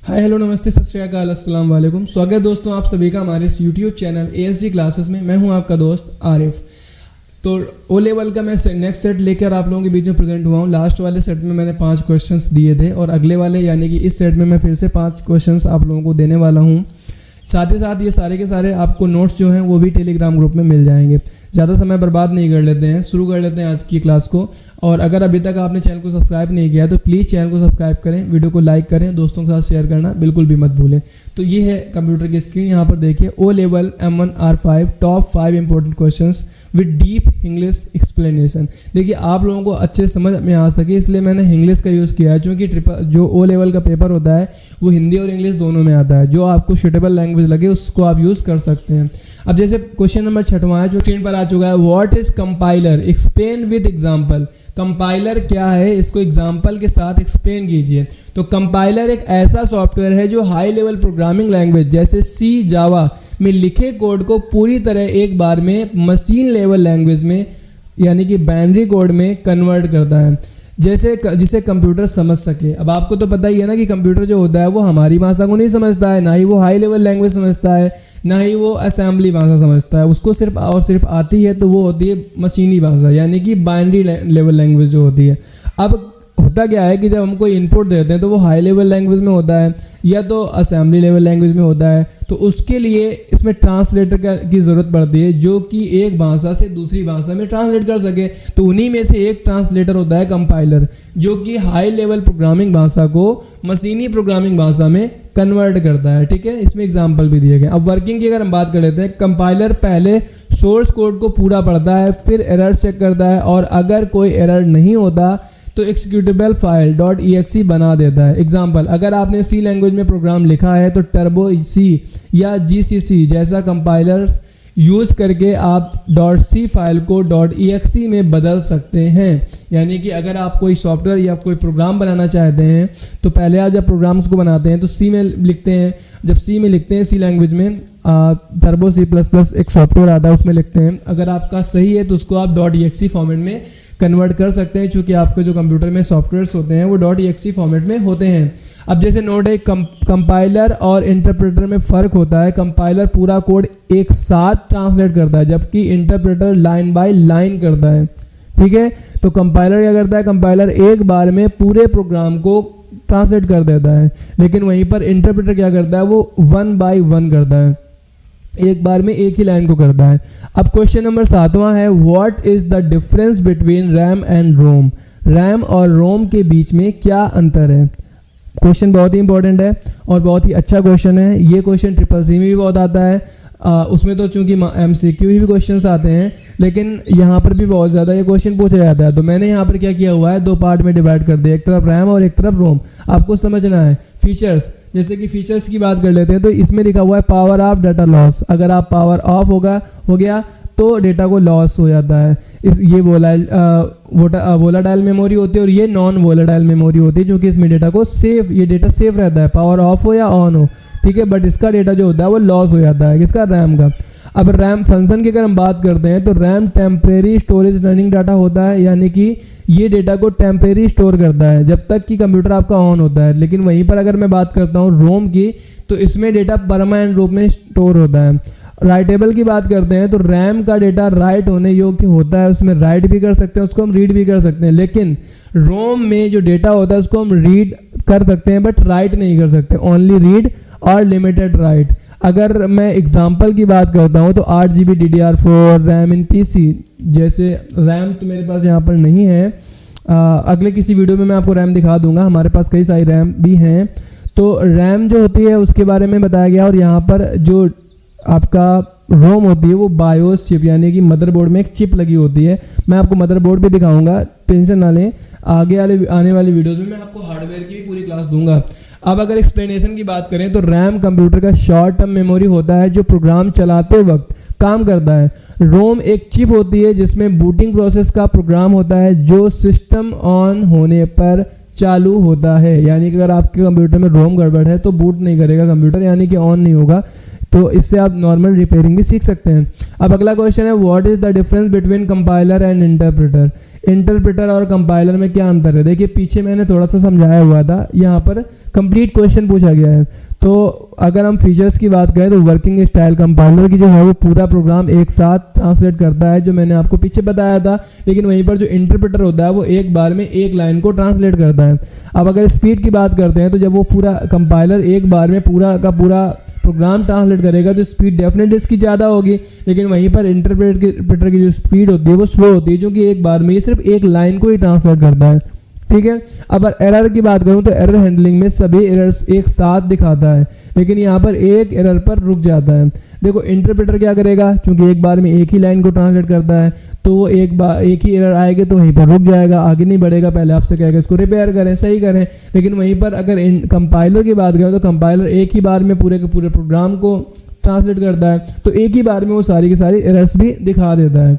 Hi hello नमस्ते सत श्री अकाल अस्सलाम वालेकुम। स्वागत है दोस्तों आप सभी का हमारे इस यूट्यूब चैनल ASG क्लासेस में। मैं हूं आपका दोस्त आरिफ। तो ओ लेवल का मैं नेक्स्ट सेट लेकर आप लोगों के बीच में प्रेजेंट हुआ हूं। लास्ट वाले सेट में मैंने 5 क्वेश्चंस दिए थे और अगले वाले यानी कि इस सेट में मैं फिर से 5 क्वेश्चंस आप लोगों को देने वाला हूं। साथ ही साथ ये सारे के सारे आपको नोट्स जो हैं वो भी टेलीग्राम ग्रुप में मिल जाएंगे। ज़्यादा समय बर्बाद नहीं कर लेते हैं, शुरू कर लेते हैं आज की क्लास को। और अगर अभी तक आपने चैनल को सब्सक्राइब नहीं किया तो प्लीज़ चैनल को सब्सक्राइब करें, वीडियो को लाइक करें, दोस्तों के साथ शेयर करना बिल्कुल भी मत भूलें। तो ये है कंप्यूटर की स्क्रीन, यहाँ पर देखिए O level M1 R5 top 5 important questions with deep English explanation. देखिए आप लोगों को अच्छे समझ में आ सके इसलिए मैंने इंग्लिश का यूज़ किया है, क्योंकि जो ओ लेवल का पेपर होता है वो हिंदी और इंग्लिश दोनों में आता है। जो आपको सूटेबल लैंग्वेज लगे उसको आप यूज़ कर सकते हैं। अब जैसे क्वेश्चन नंबर 6वां है जो स्क्रीन पर आ चुका है, what is compiler, explain with example. Compiler क्या है इसको एग्जांपल के साथ एक्सप्लेन कीजिए। तो कंपाइलर एक ऐसा सॉफ्टवेयर है जो हाई लेवल प्रोग्रामिंग लैंग्वेज जैसे सी, जावा में लिखे कोड को पूरी तरह एक बार में मशीन लेवल लैंग्वेज में यानी कि बाइनरी कोड में कन्वर्ट करता है, जिसे कंप्यूटर समझ सके। अब आपको तो पता ही है ना कि कंप्यूटर जो होता है वो हमारी भाषा को नहीं समझता है, ना ही वो हाई लेवल लैंग्वेज समझता है, ना ही वो असेंबली भाषा समझता है। उसको सिर्फ और सिर्फ आती है तो वो होती है मशीनी भाषा यानी कि बाइनरी लेवल लैंग्वेज जो होती है। अब होता क्या है कि जब हम कोई इनपुट देते हैं तो वो हाई लेवल लैंग्वेज में होता है या तो असेंबली लेवल लैंग्वेज में होता है, तो उसके लिए इसमें ट्रांसलेटर की ज़रूरत पड़ती है जो कि एक भाषा से दूसरी भाषा में ट्रांसलेट कर सके। तो उन्हीं में से एक ट्रांसलेटर होता है कंपाइलर, जो कि हाई लेवल प्रोग्रामिंग भाषा को मशीनी प्रोग्रामिंग भाषा में कन्वर्ट करता है। ठीक है, इसमें एग्जाम्पल भी दिए गए। अब वर्किंग की अगर हम बात कर लेते हैं, कंपाइलर पहले सोर्स कोड को पूरा पढ़ता है, फिर एरर चेक करता है और अगर कोई एरर नहीं होता तो एक्सिक्यूटेबल फाइल .exe बना देता है। एग्जाम्पल, अगर आपने सी लैंग्वेज में प्रोग्राम लिखा है तो टर्बो सी या GCC जैसा कंपाइलर यूज़ करके आप .c फाइल को .exe में बदल सकते हैं। यानी कि अगर आप कोई सॉफ्टवेयर या कोई प्रोग्राम बनाना चाहते हैं तो पहले आप जब प्रोग्राम्स को बनाते हैं तो सी में लिखते हैं। जब सी में लिखते हैं, सी लैंग्वेज में टर्बो C++ एक सॉफ्टवेयर आता है उसमें लिखते हैं। अगर आपका सही है तो उसको आप .exe फॉर्मेट में कन्वर्ट कर सकते हैं, क्योंकि आपके जो कंप्यूटर में सॉफ्टवेयर्स होते हैं वो .exe फॉर्मेट में होते हैं। अब जैसे नोट है, कंपाइलर और इंटरप्रेटर में फ़र्क होता है। कंपाइलर पूरा कोड एक साथ ट्रांसलेट करता है जबकि इंटरप्रेटर लाइन बाय लाइन करता है। ठीक है, तो कंपाइलर क्या करता है, कंपाइलर एक बार में पूरे प्रोग्राम को ट्रांसलेट कर देता है, लेकिन वहीं पर इंटरप्रेटर क्या करता है, वो 1 बाय 1 करता है, एक बार में एक ही लाइन को करता है। अब क्वेश्चन नंबर 7वां है, what is the difference between RAM and ROM. RAM और रोम के बीच में क्या अंतर है। क्वेश्चन बहुत ही इंपॉर्टेंट है और बहुत ही अच्छा क्वेश्चन है। ये क्वेश्चन CCC में भी बहुत आता है, उसमें तो चूंकि MCQ ही भी क्वेश्चंस आते हैं, लेकिन यहाँ पर भी बहुत ज़्यादा ये क्वेश्चन पूछा जाता है। तो मैंने यहाँ पर क्या किया हुआ है, 2 पार्ट में डिवाइड कर दिया, एक तरफ रैम और एक तरफ रोम। आपको समझना है फीचर्स, जैसे कि फीचर्स की बात कर लेते हैं तो इसमें लिखा हुआ है पावर ऑफ डाटा लॉस। अगर आप पावर ऑफ हो गया तो डेटा को लॉस हो जाता है। ये वोलाटाइल मेमोरी होती है और ये नॉन वोलाटाइल मेमोरी होती है, जो कि इसमें डेटा को ये डेटा सेफ रहता है, पावर ऑफ हो या ऑन हो। ठीक है, बट इसका डेटा जो होता है वो लॉस हो जाता है, किसका, रैम का। अब रैम फंक्शन की अगर हम बात करते हैं तो RAM temporary storage running data होता है, यानी कि ये डेटा को टेम्परेरी स्टोर करता है जब तक कि कंप्यूटर आपका ऑन होता है। लेकिन वहीं पर अगर मैं बात करता हूँ रोम की, तो इसमें डेटा परमानेंट रूप में स्टोर होता है। राइटेबल की बात करते हैं तो रैम का डेटा राइट होने योग्य होता है, उसमें राइट भी कर सकते हैं, उसको हम रीड भी कर सकते हैं। लेकिन रोम में जो डेटा होता है उसको हम रीड कर सकते हैं बट राइट नहीं कर सकते, ओनली रीड और लिमिटेड राइट। अगर मैं एग्जांपल की बात करता हूं तो 8GB DDR4 रैम इन PC, जैसे रैम तो मेरे पास यहाँ पर नहीं है, अगले किसी वीडियो में मैं आपको रैम दिखा दूंगा, हमारे पास कई सारी रैम भी हैं। तो रैम जो होती है उसके बारे में बताया गया, और यहाँ पर जो आपका रोम होती है वो बायोस चिप यानी कि मदरबोर्ड में एक चिप लगी होती है। मैं आपको मदरबोर्ड भी दिखाऊंगा, टेंशन ना लें, आगे आने वाली वीडियोज़ में मैं आपको हार्डवेयर की भी पूरी क्लास दूंगा। अब अगर एक्सप्लेनेशन की बात करें तो रैम कंप्यूटर का शॉर्ट टर्म मेमोरी होता है जो प्रोग्राम चलाते वक्त काम करता है। रोम एक चिप होती है जिसमें बूटिंग प्रोसेस का प्रोग्राम होता है जो सिस्टम ऑन होने पर चालू होता है। यानी कि अगर आपके कंप्यूटर में रोम गड़बड़ है तो बूट नहीं करेगा कंप्यूटर, यानी कि ऑन नहीं होगा। तो इससे आप नॉर्मल रिपेयरिंग भी सीख सकते हैं। अब अगला क्वेश्चन है, what is the difference between compiler and interpreter. Interpreter और कंपाइलर में क्या अंतर है? देखिए पीछे मैंने थोड़ा सा समझाया हुआ था, यहाँ पर कंप्लीट क्वेश्चन पूछा गया है। तो अगर हम फीचर्स की बात करें तो वर्किंग स्टाइल, कंपाइलर की जो है वो पूरा प्रोग्राम एक साथ ट्रांसलेट करता है, जो मैंने आपको पीछे बताया था। लेकिन वहीं पर जो इंटरप्रेटर होता है वो एक बार में एक लाइन को ट्रांसलेट करता है। अब अगर स्पीड की बात करते हैं तो जब वो पूरा कंपाइलर एक बार में पूरा का पूरा प्रोग्राम ट्रांसलेट करेगा तो स्पीड डेफिनेटली इसकी ज़्यादा होगी। लेकिन वहीं पर इंटरप्रेटर की जो स्पीड होती है वो स्लो होती है, क्योंकि एक बार में ये सिर्फ एक लाइन को ही ट्रांसलेट करता है। ठीक है। अब एरर की बात करूं तो एरर हैंडलिंग में सभी एरर्स एक साथ दिखाता है, लेकिन यहाँ पर एक एरर पर रुक जाता है। देखो इंटरप्रेटर क्या करेगा, क्योंकि एक बार में एक ही लाइन को ट्रांसलेट करता है तो वो एक ही एरर आएगी तो वहीं पर रुक जाएगा, आगे नहीं बढ़ेगा। पहले आपसे कहेगा इसको रिपेयर करें, सही करें। लेकिन वहीं पर अगर कंपाइलर की बात करें तो कंपाइलर एक ही बार में पूरे के पूरे प्रोग्राम को ट्रांसलेट करता है, तो एक ही बार में वो सारी की सारी एरर्स भी दिखा देता है।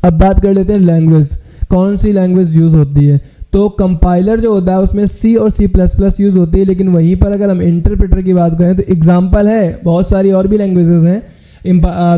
अब बात कर लेते हैं लैंग्वेज, कौन सी लैंग्वेज यूज़ होती है। तो कंपाइलर जो होता है उसमें C और C++ यूज़ होती है, लेकिन वहीं पर अगर हम इंटरप्रेटर की बात करें तो एग्जांपल है बहुत सारी और भी लैंग्वेजेस हैं।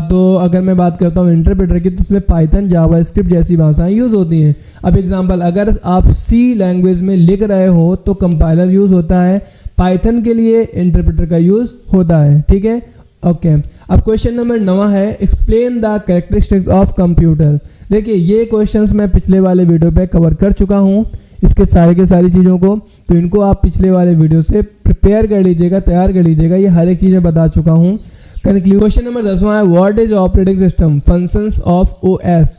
तो अगर मैं बात करता हूँ इंटरप्रेटर की तो उसमें पाइथन, जावास्क्रिप्ट जैसी भाषाएं यूज़ होती हैं। अब एग्जांपल, अगर आप C लैंग्वेज में लिख रहे हो तो कंपाइलर यूज़ होता है, पाइथन के लिए इंटरप्रेटर का यूज़ होता है। ठीक है, ओके। अब क्वेश्चन नंबर 9 है, explain the characteristics of computer. देखिए ये क्वेश्चंस मैं पिछले वाले वीडियो पे कवर कर चुका हूँ, इसके सारे के सारी चीज़ों को, तो इनको आप पिछले वाले वीडियो से प्रिपेयर कर लीजिएगा, तैयार कर लीजिएगा। ये हर एक चीज़ मैं बता चुका हूँ। क्वेश्चन नंबर 10वां है, what is operating system functions of OS।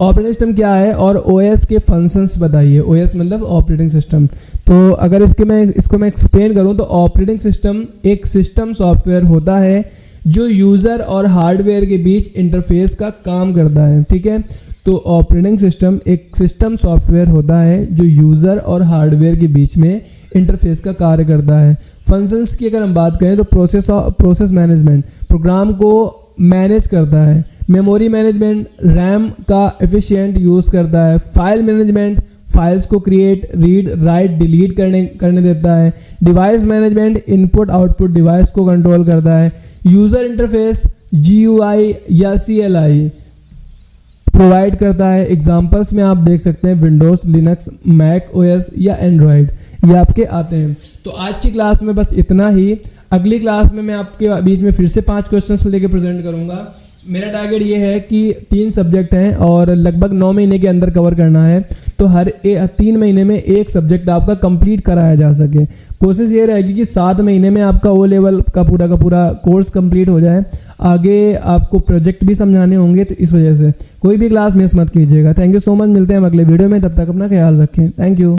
Operating system क्या है और OS के फंक्शंस बताइए। OS मतलब ऑपरेटिंग सिस्टम। तो अगर इसको मैं एक्सप्लेन करूं तो ऑपरेटिंग सिस्टम एक सिस्टम सॉफ्टवेयर होता है जो यूज़र और हार्डवेयर के बीच इंटरफेस का काम करता है। ठीक है, तो ऑपरेटिंग सिस्टम एक सिस्टम सॉफ्टवेयर होता है जो यूज़र और हार्डवेयर के बीच में इंटरफेस का कार्य करता है। फंक्शंस की अगर हम बात करें तो प्रोसेस मैनेजमेंट, प्रोग्राम को मैनेज करता है। मेमोरी मैनेजमेंट, रैम का एफिशिएंट यूज़ करता है। फाइल मैनेजमेंट, फाइल्स को क्रिएट, रीड, राइट, डिलीट करने देता है। Device management, input output device को कंट्रोल करता है। यूज़र इंटरफेस GUI या CLI प्रोवाइड करता है। एग्जांपल्स में आप देख सकते हैं विंडोज़, लिनक्स, मैक OS या एंड्रॉयड, ये आपके आते हैं। तो आज की क्लास में बस इतना ही। अगली क्लास में मैं आपके बीच में फिर से 5 क्वेश्चंस लेके प्रेजेंट करूंगा। मेरा टारगेट ये है कि 3 सब्जेक्ट हैं और लगभग 9 महीने के अंदर कवर करना है, तो हर 3 महीने में एक सब्जेक्ट आपका कंप्लीट कराया जा सके। कोशिश ये रहेगी कि 7 महीने में आपका O लेवल का पूरा कोर्स कंप्लीट हो जाए। आगे आपको प्रोजेक्ट भी समझाने होंगे, तो इस वजह से कोई भी क्लास मिस मत कीजिएगा। थैंक यू सो मच, मिलते हैं हम अगले वीडियो में, तब तक अपना ख्याल रखें। Thank you.